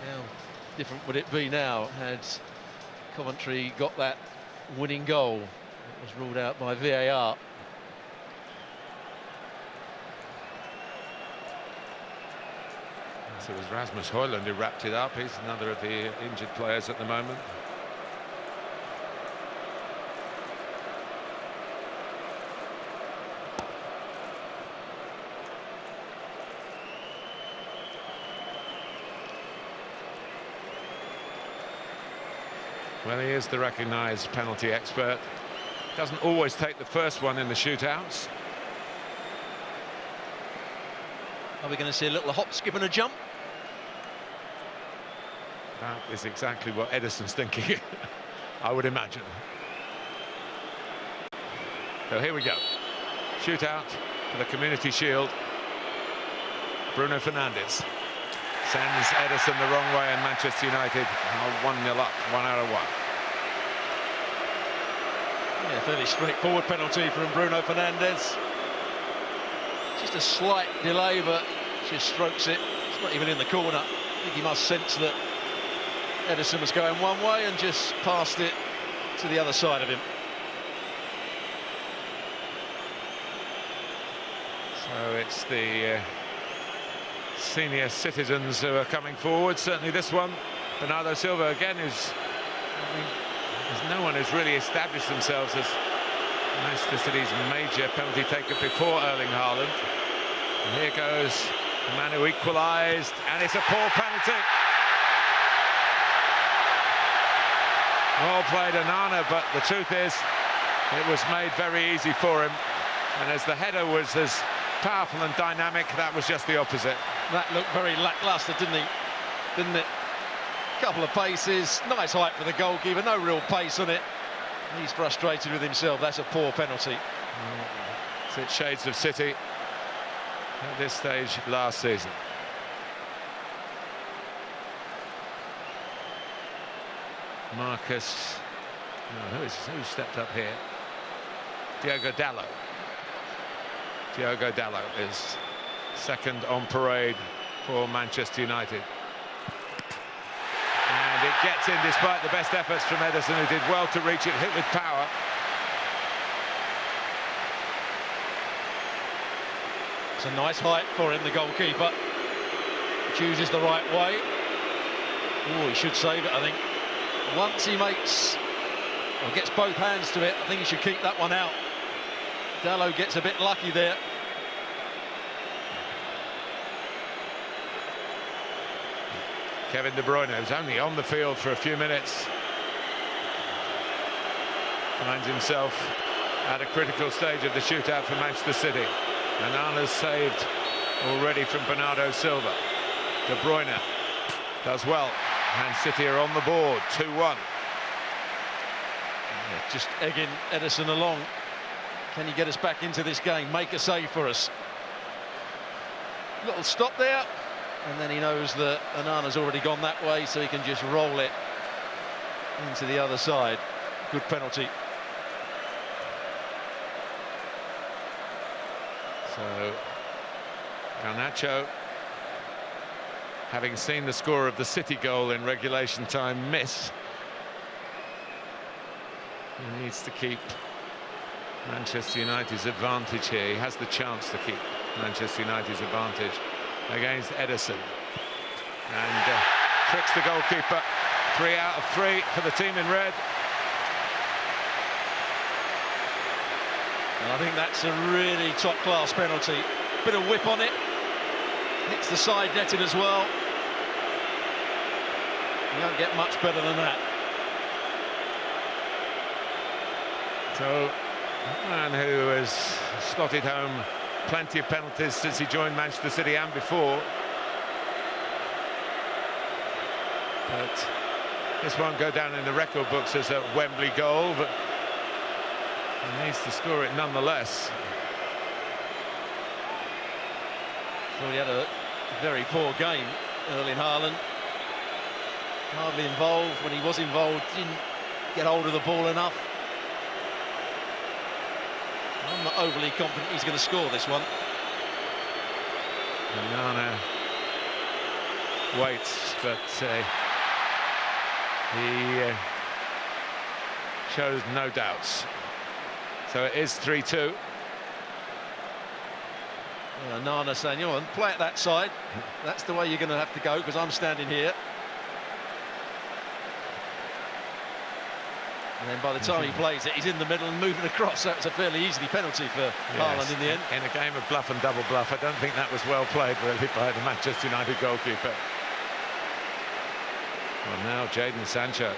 How different would it be now had Coventry got that winning goal? It was ruled out by VAR. So it was Rasmus Højlund who wrapped it up. He's another of the injured players at the moment. Well, he is the recognised penalty expert. Doesn't always take the first one in the shootouts. Are we going to see a little hop, skip and a jump? That is exactly what Ederson's thinking, I would imagine. So here we go. Shootout for the Community Shield. Bruno Fernandes sends Ederson the wrong way, and Manchester United are 1-0 up, 1 out of 1. Yeah, fairly straightforward penalty from Bruno Fernandes. Just a slight delay, but just strokes it. It's not even in the corner. I think he must sense that Ederson was going one way and just passed it to the other side of him. So it's the senior citizens who are coming forward. Certainly this one, Bernardo Silva again, there's no one who's really established themselves as Manchester City's major penalty taker before Erling Haaland. And here goes the man who equalised, and it's a poor penalty. Well played, Onana, but the truth is it was made very easy for him, and as the header was as powerful and dynamic, that was just the opposite. That looked very lacklustre, didn't it? Couple of paces, nice height for the goalkeeper, no real pace on it. He's frustrated with himself. That's a poor penalty. It's shades of City at this stage last season. Marcus, who stepped up here? Diogo Dalot. Diogo Dalot is second on parade for Manchester United. And it gets in despite the best efforts from Ederson, who did well to reach it, hit with power. It's a nice height for him, the goalkeeper. Chooses the right way. Oh, he should save it, I think. Once he gets both hands to it, I think he should keep that one out. Dalot gets a bit lucky there. Kevin De Bruyne was only on the field for a few minutes. Finds himself at a critical stage of the shootout for Manchester City. Onana's saved already from Bernardo Silva. De Bruyne does well, and City are on the board, 2-1. Yeah, just egging Ederson along. Can he get us back into this game? Make a save for us. Little stop there. And then he knows that Onana's already gone that way, so he can just roll it into the other side. Good penalty. So Garnacho, having seen the score of the City goal in regulation time miss, he needs to keep Manchester United's advantage here. He has the chance to keep Manchester United's advantage against Ederson, and tricks the goalkeeper. 3 out of 3 for the team in red. And I think that's a really top-class penalty. Bit of whip on it. Hits the side netting as well. You don't get much better than that. So, a man who has slotted home plenty of penalties since he joined Manchester City and before. But this won't go down in the record books as a Wembley goal, but he needs to score it nonetheless. Well, he had a very poor game, Erling Haaland. Hardly involved. When he was involved, didn't get hold of the ball enough. I'm not overly confident he's going to score this one. Onana waits, but he shows no doubts. So it is 3-2. Nana saying, you know, play at that side. That's the way you're going to have to go, because I'm standing here. And then by the time he plays it, he's in the middle and moving across, so it's a fairly easy penalty for Haaland in the end. In a game of bluff and double bluff, I don't think that was well played really by the Manchester United goalkeeper. Well, now Jadon Sancho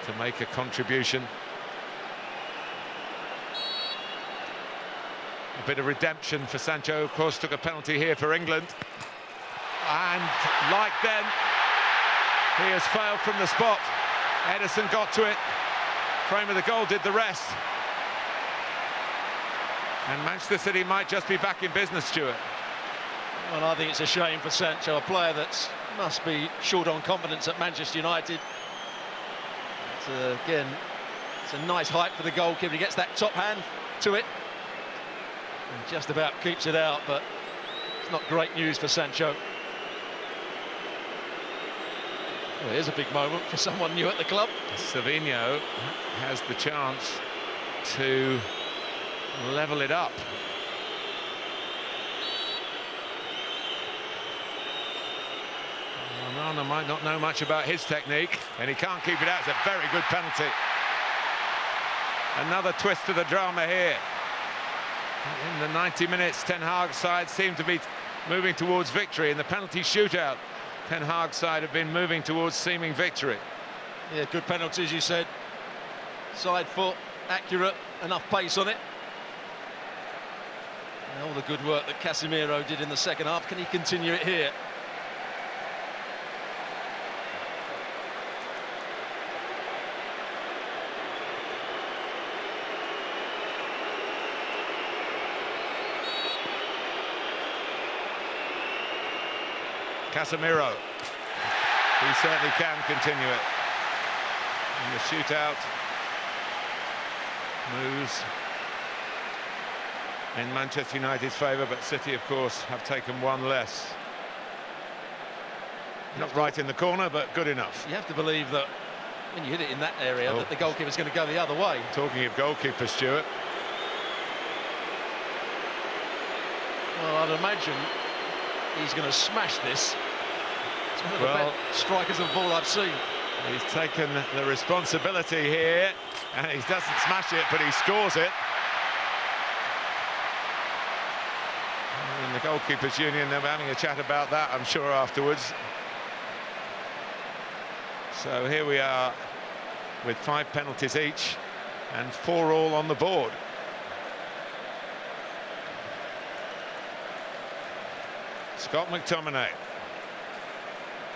to make a contribution. A bit of redemption for Sancho, of course, took a penalty here for England. And like then, he has failed from the spot. Ederson got to it. Frame of the goal did the rest. And Manchester City might just be back in business, Stuart. Well, I think it's a shame for Sancho, a player that must be short on confidence at Manchester United. Again, it's a nice height for the goalkeeper. He gets that top hand to it and just about keeps it out, but it's not great news for Sancho. Well, here's a big moment for someone new at the club. Savinho has the chance to level it up. Nana might not know much about his technique, and he can't keep it out. It's a very good penalty. Another twist to the drama here. In the 90 minutes, Ten Hag's side seemed to be moving towards victory. In the penalty shootout, Ten Hag's side have been moving towards seeming victory. Yeah, good penalty, as you said. Side foot, accurate, enough pace on it. And all the good work that Casemiro did in the second half, can he continue it here? Casemiro, he certainly can continue it. And the shootout moves in Manchester United's favour, but City, of course, have taken one less. Not right in the corner, but good enough. You have to believe that when you hit it in that area, that the goalkeeper's going to go the other way. Talking of goalkeeper, Stuart. Well, I'd imagine he's going to smash this. It's one of the best strikers of ball I've seen. He's taken the responsibility here, and he doesn't smash it, but he scores it. In the goalkeepers' union, they were having a chat about that, I'm sure, afterwards. So here we are with 5 penalties each and 4 all on the board. Scott McTominay.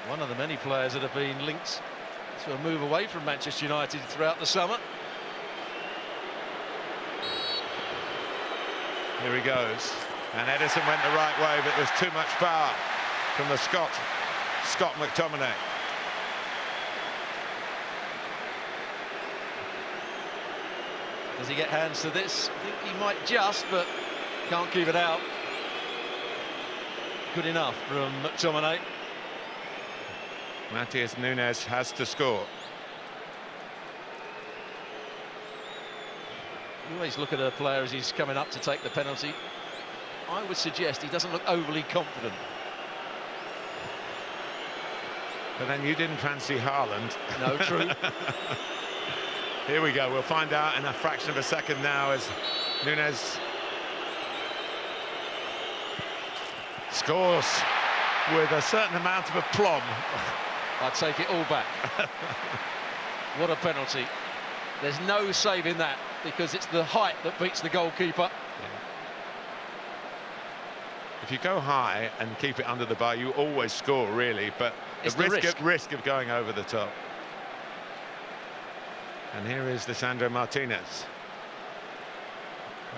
One of the many players that have been linked to a move away from Manchester United throughout the summer. Here he goes. And Ederson went the right way, but there's too much power from the Scott McTominay. Does he get hands to this? I think he might just, but can't keep it out. Good enough from McTominay. Matheus Nunes has to score. You always look at a player as he's coming up to take the penalty. I would suggest he doesn't look overly confident. But then you didn't fancy Haaland. No, true. Here we go. We'll find out in a fraction of a second now as Nunes scores with a certain amount of aplomb. I'd take it all back. What a penalty. There's no saving that, because it's the height that beats the goalkeeper. Yeah. If you go high and keep it under the bar, you always score, really, but it's the risk. risk of going over the top. And here is Lisandro Martinez.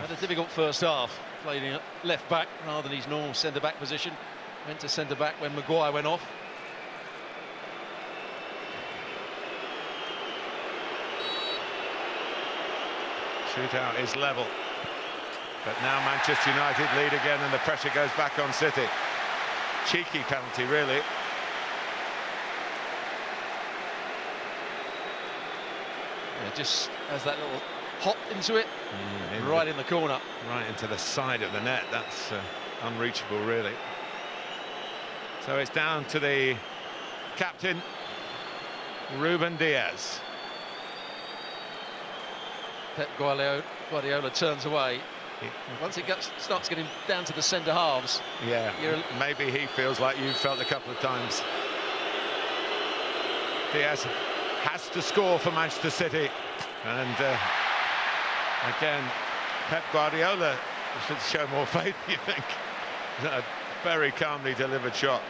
Had a difficult first half, played in left back rather than his normal centre-back position. Went to centre-back when Maguire went off. Shootout is level, but now Manchester United lead again and the pressure goes back on City. cheeky penalty, really. Yeah, just has that little hop into it, right in the corner. Right into the side of the net. That's unreachable, really. So it's down to the captain, Ruben Diaz. Pep Guardiola turns away. Once it starts getting down to the centre halves. Yeah, maybe he feels like you've felt a couple of times. Diaz has to score for Manchester City. And again, Pep Guardiola should show more faith, you think. A very calmly delivered shot.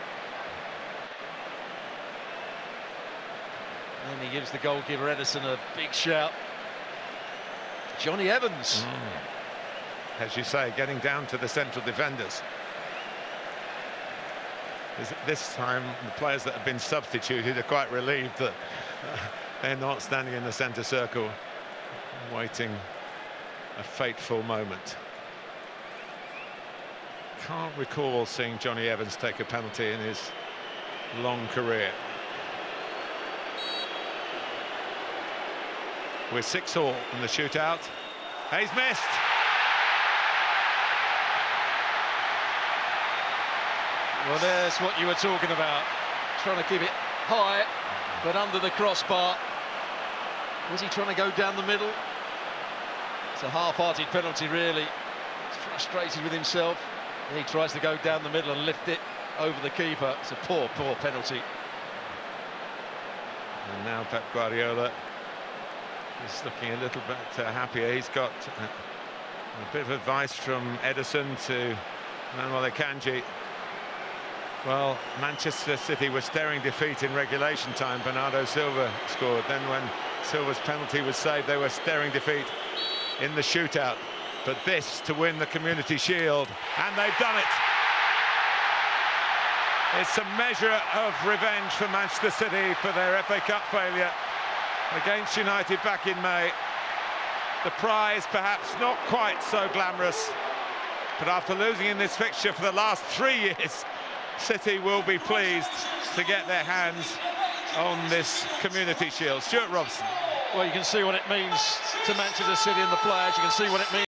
And he gives the goalkeeper Edison a big shout. Johnny Evans. As you say, getting down to the central defenders. This time, the players that have been substituted are quite relieved that they're not standing in the centre circle, waiting a fateful moment. Can't recall seeing Johnny Evans take a penalty in his long career. We're 6-all in the shootout. He's missed. Well, there's what you were talking about. Trying to keep it high, but under the crossbar. Was he trying to go down the middle? It's a half-hearted penalty, really. He's frustrated with himself. He tries to go down the middle and lift it over the keeper. It's a poor, poor penalty. And now Pep Guardiola is looking a little bit happier. He's got a bit of advice from Edison to Manuel Akanji. Well, Manchester City were staring defeat in regulation time. Bernardo Silva scored. Then when Silva's penalty was saved, they were staring defeat in the shootout. But this to win the Community Shield, and they've done it. It's a measure of revenge for Manchester City for their FA Cup failure against United back in May. The prize perhaps not quite so glamorous, but after losing in this fixture for the last 3 years, City will be pleased to get their hands on this Community Shield. Stuart Robson. Well, you can see what it means to Manchester City and the players. You can see what it means.